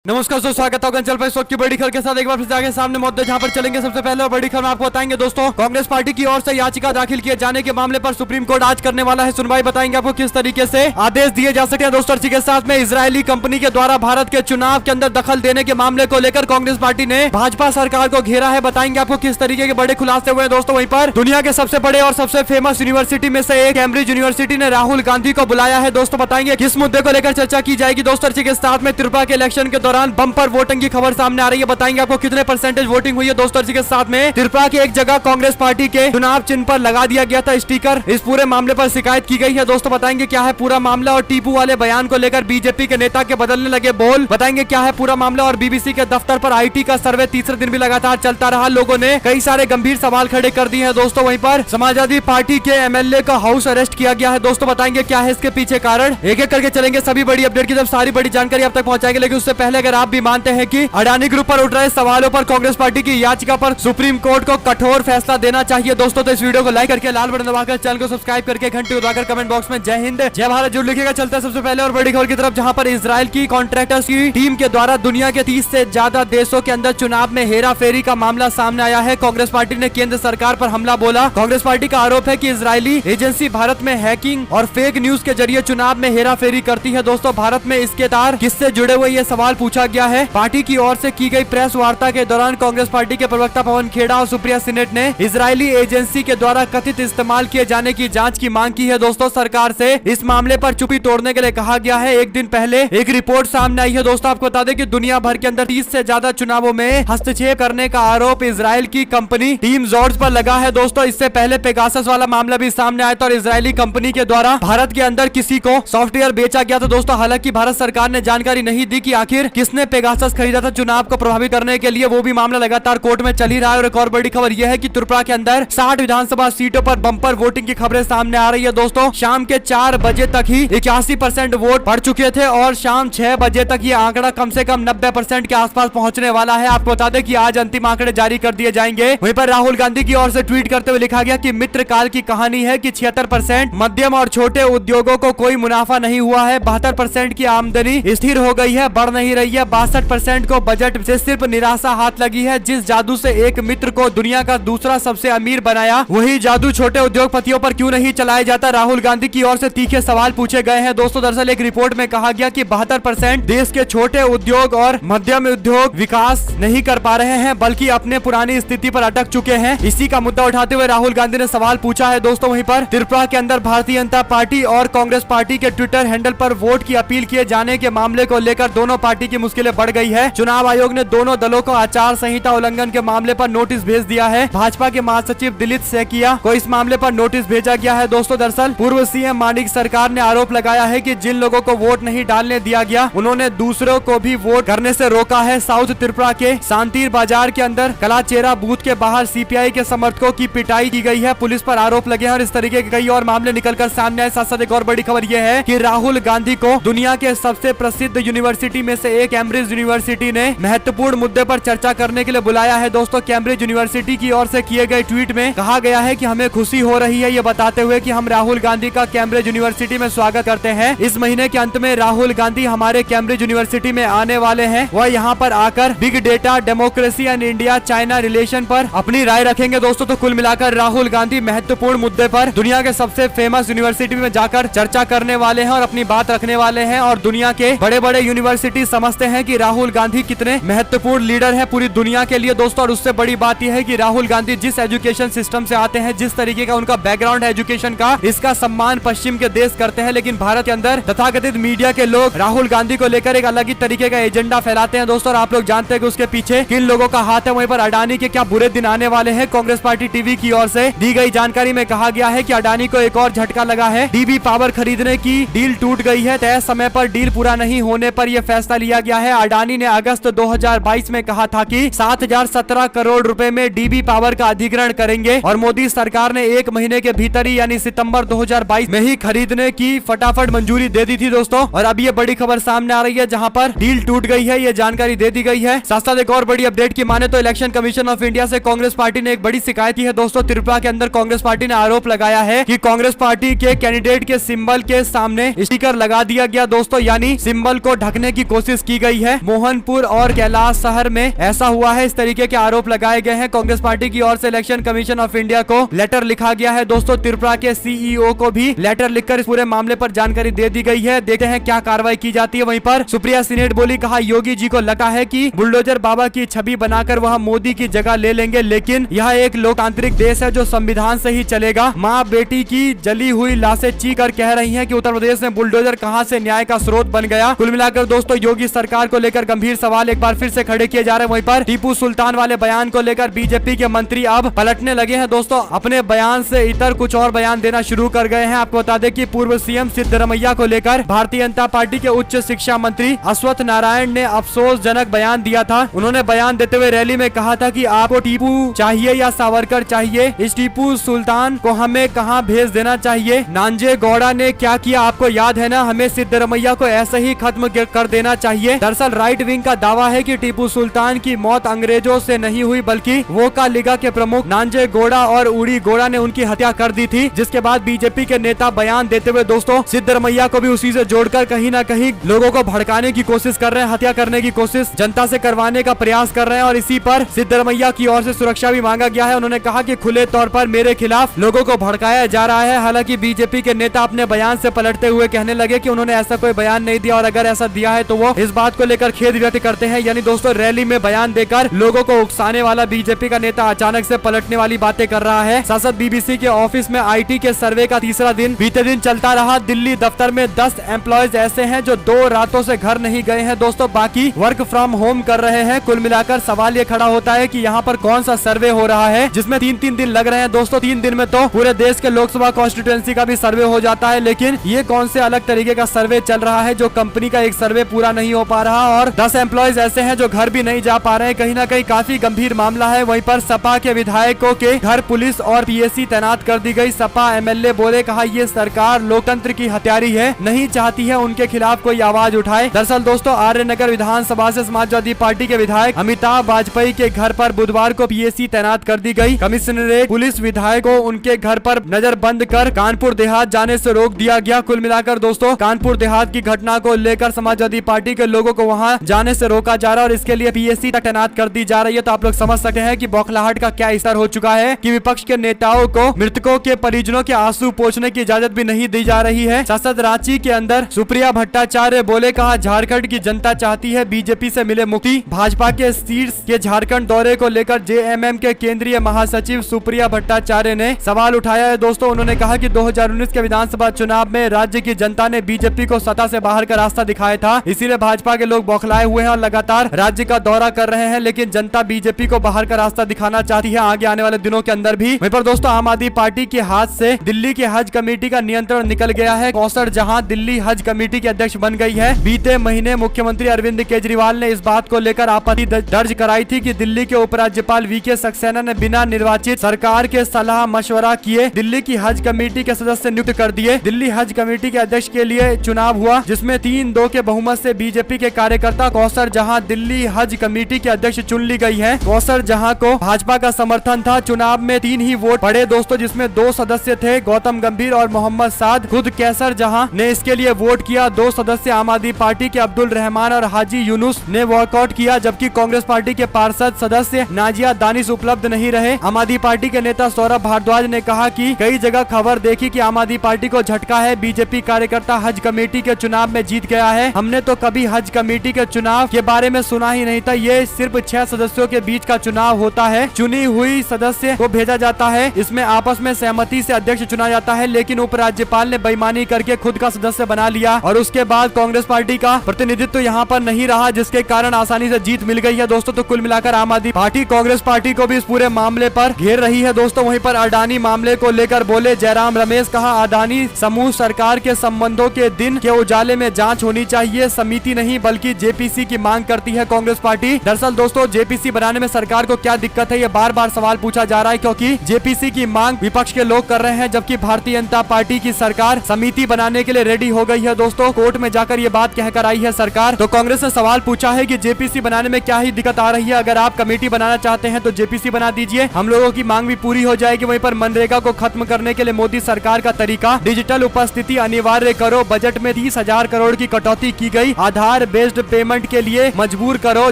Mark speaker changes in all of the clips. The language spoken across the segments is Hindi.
Speaker 1: नमस्कार दोस्तों, स्वागत है चल इस वक्त की बड़ी खबर के साथ एक बार फिर से आगे सामने मुद्दे जहां पर चलेंगे। सबसे पहले और बड़ी खबर आपको बताएंगे दोस्तों, कांग्रेस पार्टी की ओर से याचिका दाखिल किए जाने के मामले पर सुप्रीम कोर्ट आज करने वाला है सुनवाई। बताएंगे आपको किस तरीके से आदेश दिए जा सकते हैं दोस्तों। इसी के साथ में इजरायली कंपनी के द्वारा भारत के चुनाव के अंदर दखल देने के मामले को लेकर कांग्रेस पार्टी ने भाजपा सरकार को घेरा है। बताएंगे आपको किस तरीके के बड़े खुलासे हुए दोस्तों। वहीं पर दुनिया के सबसे बड़े और सबसे फेमस यूनिवर्सिटी में से एक कैम्ब्रिज यूनिवर्सिटी ने राहुल गांधी को बुलाया है दोस्तों। बताएंगे किस मुद्दे को लेकर चर्चा की जाएगी दोस्तों। इसी के साथ में त्रिपुरा के इलेक्शन के दौरान बम्पर वोटिंग की खबर सामने आ रही है। बताएंगे आपको कितने परसेंटेज वोटिंग हुई है दोस्तों। इसी के साथ में त्रिपुरा की एक जगह कांग्रेस पार्टी के चुनाव चिन्ह पर लगा दिया गया था स्टिकर। इस पूरे मामले पर शिकायत की गई है दोस्तों। बताएंगे क्या है पूरा मामला और टीपू वाले बयान को लेकर बीजेपी के नेता के बदलने लगे बोल। बताएंगे क्या है पूरा मामला और बीबीसी के दफ्तर पर आईटी का सर्वे तीसरे दिन भी लगातार चलता रहा। लोगों ने कई सारे गंभीर सवाल खड़े कर दिए हैं दोस्तों। वहीं पर समाजवादी पार्टी के एमएलए का हाउस अरेस्ट किया गया है दोस्तों। बताएंगे क्या है इसके पीछे कारण, एक एक करके चलेंगे। सभी बड़ी अपडेट की जब सारी बड़ी जानकारी आप तक पहुंचाएंगे, लेकिन उससे पहले अगर आप भी मानते हैं कि अडानी ग्रुप पर उठ रहे सवालों पर कांग्रेस पार्टी की याचिका पर सुप्रीम कोर्ट को कठोर फैसला देना चाहिए दोस्तों, तो इस वीडियो को लाइक करके लाल बटन दबाकर चैनल को सब्सक्राइब करके घंटी दबाकर कमेंट बॉक्स में जय हिंद जय भारत जरूर लिखिएगा। चलते हैं सबसे पहले और बड़ी खबर की तरफ, जहां पर इजराइल की कॉन्ट्रैक्टर्स की टीम के द्वारा दुनिया के 30 से ज्यादा देशों के अंदर चुनाव में हेरा फेरी का मामला सामने आया है। कांग्रेस पार्टी ने केंद्र सरकार पर हमला बोला। कांग्रेस पार्टी का आरोप है कि इजरायली एजेंसी भारत में हैकिंग और फेक न्यूज के जरिए चुनाव में हेरा फेरी करती है दोस्तों। भारत में इसके तार किससे जुड़े हुए ये सवाल पूछा गया है। पार्टी की ओर से की गई प्रेस वार्ता के दौरान कांग्रेस पार्टी के प्रवक्ता पवन खेड़ा और सुप्रिया सिनेट ने इजरायली एजेंसी के द्वारा कथित इस्तेमाल किए जाने की जांच की मांग की है दोस्तों सरकार से। इस मामले पर चुप्पी तोड़ने के लिए कहा गया है। एक दिन पहले एक रिपोर्ट सामने आई है दोस्तों। आपको बता दें कि दुनिया भर के अंदर 30 से ज्यादा चुनावों में हस्तक्षेप करने का आरोप इजराइल की कंपनी टीम जॉर्ज पर लगा है दोस्तों। इससे पहले पेगासस वाला मामला भी सामने आया था और इजरायली कंपनी के द्वारा भारत के अंदर किसी को सॉफ्टवेयर बेचा गया था दोस्तों। हालांकि भारत सरकार ने जानकारी नहीं दी कि आखिर किसने पेगासस खरीदा था चुनाव को प्रभावित करने के लिए। वो भी मामला लगातार कोर्ट में चल ही रहा है। और एक और बड़ी खबर यह है कि त्रिपुरा के अंदर 60 विधानसभा सीटों पर बम्पर वोटिंग की खबरें सामने आ रही है दोस्तों। शाम के 4 बजे तक ही 81% वोट पड़ चुके थे और शाम 6 बजे तक ये आंकड़ा कम से कम 90% के आसपास पहुंचने वाला है। आपको बता दें कि आज अंतिम आंकड़े जारी कर दिए जाएंगे। वहीं पर राहुल गांधी की ओर से ट्वीट करते हुए लिखा गया कि मित्र काल की कहानी है कि 76% मध्यम और छोटे उद्योगों को कोई मुनाफा नहीं हुआ है। 72% की आमदनी स्थिर हो गई है, बढ़ नहीं रही है। 62% को बजट से सिर्फ निराशा हाथ लगी है। जिस जादू से एक मित्र को दुनिया का दूसरा सबसे अमीर बनाया, वही जादू छोटे उद्योगपतियों पर क्यों नहीं चलाया जाता। राहुल गांधी की ओर से तीखे सवाल पूछे गए हैं दोस्तों। दरअसल एक रिपोर्ट में कहा गया कि 72% देश के छोटे उद्योग और मध्यम उद्योग विकास नहीं कर पा रहे हैं, बल्कि अपने पुरानी स्थिति पर अटक चुके हैं। इसी का मुद्दा उठाते हुए राहुल गांधी ने सवाल पूछा है दोस्तों। वहीं पर त्रिपुरा के अंदर भारतीय जनता पार्टी और कांग्रेस पार्टी के ट्विटर हैंडल पर वोट की अपील किए जाने के मामले को लेकर दोनों पार्टी की मुश्किलें बढ़ गई है। चुनाव आयोग ने दोनों दलों को आचार संहिता उल्लंघन के मामले पर नोटिस भेज दिया है। भाजपा के महासचिव दिलीप सैकिया को इस मामले पर नोटिस भेजा गया है दोस्तों। दरअसल पूर्व सीएम मानिक सरकार ने आरोप लगाया है कि जिन लोगों को वोट नहीं डालने दिया गया, उन्होंने दूसरों को भी वोट करने से रोका है। साउथ त्रिपुरा के सांतीर बाजार के अंदर कलाचेरा बूथ के बाहर सीपीआई के समर्थकों की पिटाई की गई है। पुलिस पर आरोप लगे हैं और इस तरीके के कई और मामले निकलकर सामने आए। साथ साथ एक और बड़ी खबर यह है कि राहुल गांधी को दुनिया के सबसे प्रसिद्ध यूनिवर्सिटी में से एक कैम्ब्रिज यूनिवर्सिटी ने महत्वपूर्ण मुद्दे पर चर्चा करने के लिए बुलाया है दोस्तों। कैम्ब्रिज यूनिवर्सिटी की ओर से किए गए ट्वीट में कहा गया है कि हमें खुशी हो रही है ये बताते हुए कि हम राहुल गांधी का कैम्ब्रिज यूनिवर्सिटी में स्वागत करते हैं। इस महीने के अंत में राहुल गांधी हमारे कैम्ब्रिज यूनिवर्सिटी में आने वाले हैं। वह यहाँ पर आकर big data, democracy and India China relation पर अपनी राय रखेंगे दोस्तों। तो कुल मिलाकर राहुल गांधी महत्वपूर्ण मुद्दे पर दुनिया के सबसे फेमस यूनिवर्सिटी में जाकर चर्चा करने वाले हैं और अपनी बात रखने वाले हैं। और दुनिया के बड़े बड़े यूनिवर्सिटी समझते हैं कि राहुल गांधी कितने महत्वपूर्ण लीडर है पूरी दुनिया के लिए दोस्तों। और उससे बड़ी बात यह है कि राहुल गांधी जिस एजुकेशन सिस्टम से आते हैं, जिस तरीके का उनका बैकग्राउंड है एजुकेशन का, इसका सम्मान पश्चिम के देश करते हैं। लेकिन भारत के अंदर तथाकथित मीडिया के लोग राहुल गांधी को लेकर एक अलग ही तरीके का एजेंडा फैलाते हैं दोस्तों। और आप लोग जानते हैं कि उसके पीछे किन लोगों का हाथ है। वहीं पर अडानी के क्या बुरे दिन आने वाले हैं। कांग्रेस पार्टी टीवी की ओर से दी गई जानकारी में कहा गया है कि अडानी को एक और झटका लगा है। डीबी पावर खरीदने की डील टूट गई है। तय समय पर डील पूरा नहीं होने पर यह फैसला लिया गया है। अडानी ने अगस्त 2022 में कहा था कि 7017 करोड़ रुपए में डीबी पावर का अधिग्रहण करेंगे और मोदी सरकार ने 1 महीने के भीतर ही यानी सितंबर 2022 में ही खरीदने की फटाफट मंजूरी दे दी थी दोस्तों। और अब ये बड़ी खबर सामने आ रही है जहां पर डील टूट गई है, ये जानकारी दे दी गई है। साथ साथ एक और बड़ी अपडेट की माने तो इलेक्शन कमीशन ऑफ इंडिया से कांग्रेस पार्टी ने एक बड़ी शिकायत की है दोस्तों। त्रिपुरा के अंदर कांग्रेस पार्टी ने आरोप लगाया है कि कांग्रेस पार्टी के कैंडिडेट के सिंबल के सामने स्टिकर लगा दिया गया दोस्तों, यानी सिंबल को ढकने की कोशिश की गई है। मोहनपुर और कैलाश शहर में ऐसा हुआ है, इस तरीके के आरोप लगाए गए हैं। कांग्रेस पार्टी की ओर से इलेक्शन कमीशन ऑफ इंडिया को लेटर लिखा गया है। दोस्तों त्रिपुरा के सीईओ को भी लेटर लिखकर इस पूरे मामले पर जानकारी दे दी गई है। देखते हैं क्या कार्रवाई की जाती है। वहीं पर सुप्रिया सिनेट बोली, कहा योगी जी को लगा है कि बुलडोजर बाबा की छवि बनाकर वह मोदी की जगह ले लेंगे, लेकिन यह एक लोकतांत्रिक देश है जो संविधान से ही चलेगा। माँ बेटी की जली हुई लाशें चीख कर कह रही हैं कि उत्तर प्रदेश में बुलडोजर कहां से न्याय का स्रोत बन गया। कुल मिलाकर दोस्तों योगी सरकार को लेकर गंभीर सवाल एक बार फिर से खड़े किए जा रहे हैं। वहीं पर टीपू सुल्तान वाले बयान को लेकर बीजेपी के मंत्री अब पलटने लगे हैं। दोस्तों अपने बयान से इतर कुछ और बयान देना शुरू कर गए हैं। आपको बता दें कि पूर्व सीएम सिद्धरमैया को लेकर भारतीय जनता पार्टी के उच्च शिक्षा मंत्री अश्वत्थ नारायण ने अफसोसजनक बयान दिया था। उन्होंने बयान देते हुए रैली में कहा था कि आपको टीपू चाहिए या सावरकर चाहिए, इस टीपू सुल्तान को हमें कहां भेज देना चाहिए। नांजे गौड़ा ने क्या किया आपको याद है ना, हमें सिद्धरमैया को ऐसे ही खत्म कर देना चाहिए। दरअसल राइट विंग का दावा है कि टीपू सुल्तान की मौत अंग्रेजों से नहीं हुई, बल्कि वोका लीगा के प्रमुख नांजे गौड़ा और उड़ी गौड़ा ने उनकी हत्या कर दी थी। जिसके बाद बीजेपी के नेता बयान देते हुए दोस्तों सिद्धरमैया को भी उसी से जोड़कर कहीं ना कहीं लोगों को भड़काने की कोशिश कर रहे हैं, हत्या करने की कोशिश जनता से करवाने का प्रयास कर रहे हैं। और इसी पर सिद्धरमैया की ओर से सुरक्षा भी मांगा गया है। उन्होंने कहा कि खुले तौर पर मेरे खिलाफ लोगों को भड़काया जा रहा है। हालांकि बीजेपी के नेता अपने बयान से पलटते हुए कहने लगे कि उन्होंने ऐसा कोई बयान नहीं दिया, और अगर ऐसा दिया है तो वो इस बात को लेकर खेद व्यक्त करते हैं। यानी दोस्तों रैली में बयान देकर लोगों को उकसाने वाला बीजेपी का नेता अचानक से पलटने वाली बातें कर रहा है। सांसद बीबीसी के ऑफिस में आईटी के सर्वे का तीसरा दिन बीते दिन चलता रहा। दिल्ली दफ्तर में 10 एम्प्लॉयज ऐसे हैं जो 2 रातों से घर नहीं गए हैं दोस्तों, बाकी वर्क फ्रॉम होम कर रहे हैं। कुल मिलाकर सवाल ये खड़ा होता है कि यहाँ पर कौन सा सर्वे हो रहा है जिसमें 3-3 दिन लग रहे हैं। दोस्तों 3 दिन में तो पूरे देश के लोकसभा कॉन्स्टिट्यूएंसी का भी सर्वे हो जाता है, लेकिन ये कौन से अलग तरीके का सर्वे चल रहा है जो कंपनी का एक सर्वे पूरा नहीं हो पा रहा, और 10 एम्प्लॉयज ऐसे हैं जो घर भी नहीं जा पा रहे हैं। कहीं ना कहीं काफी गंभीर मामला है। वहीं पर सपा के विधायकों के घर पुलिस और पीएसी तैनात कर दी गई। सपा एमएलए बोले, कहा ये सरकार लोकतंत्र की हत्यारी है, नहीं चाहती है उनके खिलाफ कोई आवाज उठाए। दरअसल दोस्तों आर्यनगर विधानसभा से समाजवादी पार्टी के विधायक अमिताभ वाजपेयी के घर पर बुधवार को पीएसी तैनात कर दी गई। कमिश्नरेट पुलिस विधायक को उनके घर पर नजरबंद कर कानपुर देहात जाने से रोक दिया गया। कुल मिलाकर दोस्तों कानपुर देहात की घटना को लेकर समाजवादी पार्टी के लोगों को वहां जाने से रोका जा रहा है और इसके लिए पीएसी तैनात कर दी जा रही है। तो आप लोग समझ सकते हैं कि बौखलाहट का क्या स्तर हो चुका है कि विपक्ष के नेताओं को मृतकों के परिजनों के आंसू पोंछने की इजाजत भी नहीं दी जा रही है। सांसद रांची के अंदर सुप्रिया भट्टाचार्य बोले, कहा झारखंड की जनता चाहती है बीजेपी से मिले मुक्ति। भाजपा के शीर्ष के झारखंड दौरे को लेकर जेएमएम के केंद्रीय महासचिव सुप्रिया भट्टाचार्य ने सवाल उठाया है। दोस्तों उन्होंने कहा कि 2019 के विधानसभा चुनाव में राज्य की जनता ने बीजेपी को सत्ता से बाहर का रास्ता दिखाया था, इसीलिए भाजपा के लोग बौखलाए हुए हैं और लगातार राज्य का दौरा कर रहे हैं, लेकिन जनता बीजेपी को बाहर का रास्ता दिखाना चाहती है आगे आने वाले दिनों के अंदर भी। वहीं पर दोस्तों आम आदमी पार्टी के हाथ से दिल्ली के हज कमेटी का नियंत्रण निकल गया है। कौसर जहां दिल्ली हज कमेटी के अध्यक्ष बन गई है। बीते महीने मुख्यमंत्री अरविंद केजरीवाल ने इस बात को लेकर आपत्ति दर्ज कराई थी कि दिल्ली के उपराज्यपाल वीके सक्सेना ने बिना निर्वाचित सरकार के सलाह मशवरा किए दिल्ली की हज कमेटी के सदस्य नियुक्त कर दिए। दिल्ली हज कमेटी के अध्यक्ष के लिए चुनाव हुआ जिसमें 3-2 के बहुमत से बीजेपी के कार्यकर्ता कौसर जहां दिल्ली हज कमेटी के अध्यक्ष चुन ली गई है। कौसर जहां को भाजपा का समर्थन था। चुनाव में 3 ही वोट पड़े दोस्तों, जिसमें 2 सदस्य थे गौतम गंभीर और मोहम्मद साद। खुद कैसर जहां ने इसके लिए वोट किया। 2 सदस्य आम आदमी पार्टी के अब्दुल रहमान और हाजी यूनुस ने वॉकआउट किया, जबकि कांग्रेस पार्टी के पार्षद सदस्य नाजिया दानिश उपलब्ध नहीं रहे। आम आदमी पार्टी के नेता सौरभ भारद्वाज ने कहा कि कई जगह खबर देखी कि आम आदमी पार्टी को झटका है, बीजेपी कार्यकर्ता हज कमेटी के चुनाव में जीत गया है। हमने तो कभी हज कमेटी के चुनाव के बारे में सुना ही नहीं था। ये सिर्फ 6 सदस्यों के बीच का चुनाव होता है। चुनी हुई सदस्य को भेजा जाता है, इसमें आपस में सहमति से अध्यक्ष चुना जाता है, लेकिन उपराज्यपाल ने बेईमानी करके खुद का सदस्य बना लिया और उसके बाद कांग्रेस पार्टी का प्रतिनिधित्व यहाँ पर नहीं रहा, जिसके कारण आसानी से जीत मिल गई है दोस्तों। तो कुल मिलाकर आम आदमी पार्टी कांग्रेस पार्टी को भी इस पूरे मामले पर घेर रही है दोस्तों। वहीं पर अडानी मामले को लेकर बोले जयराम रमेश, कहा अडानी समूह सरकार के संबंधों के दिन के उजाले में जांच होनी चाहिए, समिति नहीं बल्कि जेपीसी की मांग करती है कांग्रेस पार्टी। दरअसल दोस्तों जेपीसी बनाने में सरकार को क्या दिक्कत है, ये बार बार सवाल पूछा जा रहा है, क्योंकि जेपीसी की मांग विपक्ष के लोग कर रहे हैं, जबकि भारतीय जनता पार्टी की सरकार समिति बनाने के लिए रेडी हो गई है दोस्तों। कोर्ट में जाकर ये बात कहकर आई है सरकार। तो कांग्रेस ने सवाल पूछा है कि जेपीसी बनाने में क्या ही दिक्कत आ रही है। अगर आप कमेटी बनाना चाहते हैं तो जेपीसी बना दीजिए, हम लोगों की मांग भी पूरी हो जाएगी। वहीं पर मनरेगा को खत्म करने के लिए मोदी सरकार का तरीका डिजिटल उपस्थिति अनिवार्य करो। बजट में 30,000 करोड़ की कटौती की गई। आधार आधार बेस्ड पेमेंट के लिए मजबूर करो,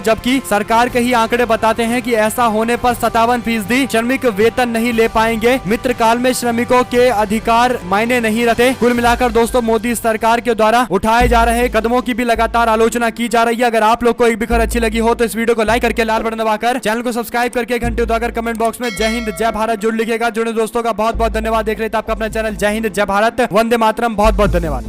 Speaker 1: जबकि सरकार के ही आंकड़े बताते हैं कि ऐसा होने पर 57% श्रमिक वेतन नहीं ले पाएंगे। मित्र काल में श्रमिकों के अधिकार मायने नहीं रखते। कुल मिलाकर दोस्तों मोदी सरकार के द्वारा उठाए जा रहे कदमों की भी लगातार आलोचना की जा रही है। अगर आप लोग को एक भी खबर अच्छी लगी हो तो इस वीडियो को लाइक करके लाल बटन दबाकर चैनल को सब्सक्राइब करके घंटे उठाकर कमेंट बॉक्स में जय हिंद जय भारत जुड़ लिखेगा। जुड़े दोस्तों का बहुत बहुत धन्यवाद। देख रहे थे आपका अपना चैनल जय हिंद जय भारत, वंदे मातरम। बहुत बहुत धन्यवाद।